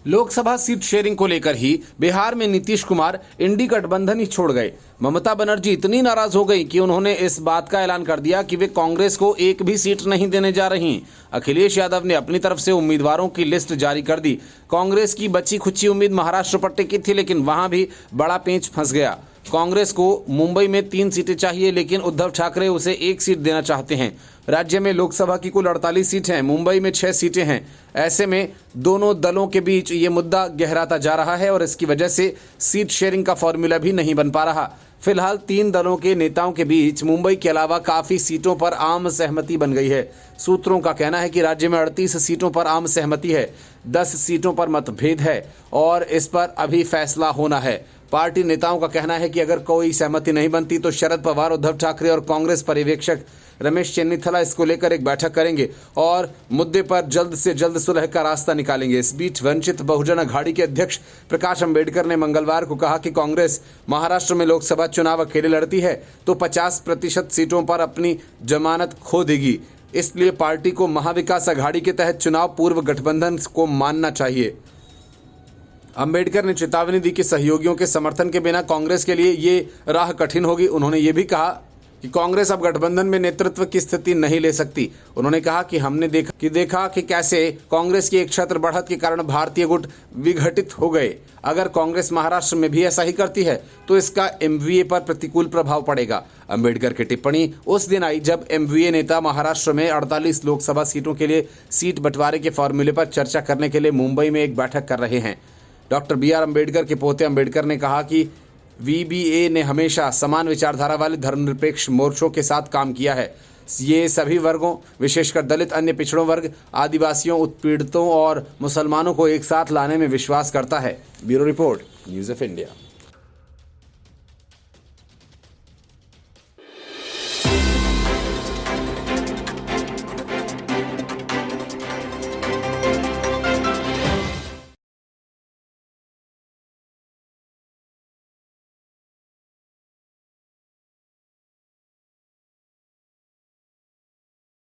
Lok Sabha seat sharing को लेकर ही बिहार में नीतीश कुमार इंडी गठबंधन ही छोड़ गए। ममता बनर्जी इतनी नाराज हो गई कि उन्होंने इस बात का ऐलान कर दिया कि वे कांग्रेस को एक भी सीट नहीं देने जा रही। अखिलेश यादव ने अपनी तरफ से उम्मीदवारों की लिस्ट जारी कर दी। कांग्रेस की बची खुची उम्मीद महाराष्ट्र पर टिकी थी, लेकिन वहां भी बड़ा पेंच फंस गया। कांग्रेस को मुंबई में 3 सीटें चाहिए, लेकिन उद्धव ठाकरे उसे 1 सीट देना चाहते हैं। राज्य में लोकसभा की कुल 48 सीट हैं, मुंबई में 6 सीटें हैं। ऐसे में दोनों दलों के बीच ये मुद्दा गहराता जा रहा है और इसकी वजह से सीट शेयरिंग का फॉर्मूला भी नहीं बन पा रहा। फिलहाल 3 दलों के नेताओं के बीच मुंबई के अलावा काफ़ी सीटों पर आम सहमति बन गई है। सूत्रों का कहना है कि राज्य में 38 सीटों पर आम सहमति है, 10 सीटों पर मतभेद है और इस पर अभी फैसला होना है। पार्टी नेताओं का कहना है कि अगर कोई सहमति नहीं बनती तो शरद पवार, उद्धव ठाकरे और कांग्रेस पर्यवेक्षक रमेश चेन्नीथला इसको लेकर एक बैठक करेंगे और मुद्दे पर जल्द से जल्द सुलह का रास्ता निकालेंगे। इस बीच वंचित बहुजन अघाड़ी के अध्यक्ष प्रकाश अंबेडकर ने मंगलवार को कहा कि कांग्रेस महाराष्ट्र में लोकसभा चुनाव अकेले लड़ती है तो 50% सीटों पर अपनी जमानत खो देगी। इसलिए पार्टी को महाविकास अघाड़ी के तहत चुनाव पूर्व गठबंधन को मानना चाहिए। अंबेडकर ने चेतावनी दी कि सहयोगियों के समर्थन के बिना कांग्रेस के लिए ये राह कठिन होगी। उन्होंने ये भी कहा कि कांग्रेस अब गठबंधन में नेतृत्व की स्थिति नहीं ले सकती। उन्होंने कहा कि हमने देखा कि कैसे कांग्रेस की एक छत्र बढ़त के कारण भारतीय गुट विघटित हो गए। अगर कांग्रेस महाराष्ट्र में भी ऐसा ही करती है तो इसका एमवीए पर प्रतिकूल प्रभाव पड़ेगा। अंबेडकर की टिप्पणी उस दिन आई जब एमवीए नेता महाराष्ट्र में 48 लोकसभा सीटों के लिए सीट बंटवारे के फॉर्मूले पर चर्चा करने के लिए मुंबई में एक बैठक कर रहे हैं। डॉक्टर BR अम्बेडकर के पोते अम्बेडकर ने कहा कि VBA ने हमेशा समान विचारधारा वाले धर्मनिरपेक्ष मोर्चों के साथ काम किया है। ये सभी वर्गों, विशेषकर दलित, अन्य पिछड़ों वर्ग, आदिवासियों, उत्पीड़ितों और मुसलमानों को एक साथ लाने में विश्वास करता है। Bureau report, news of India.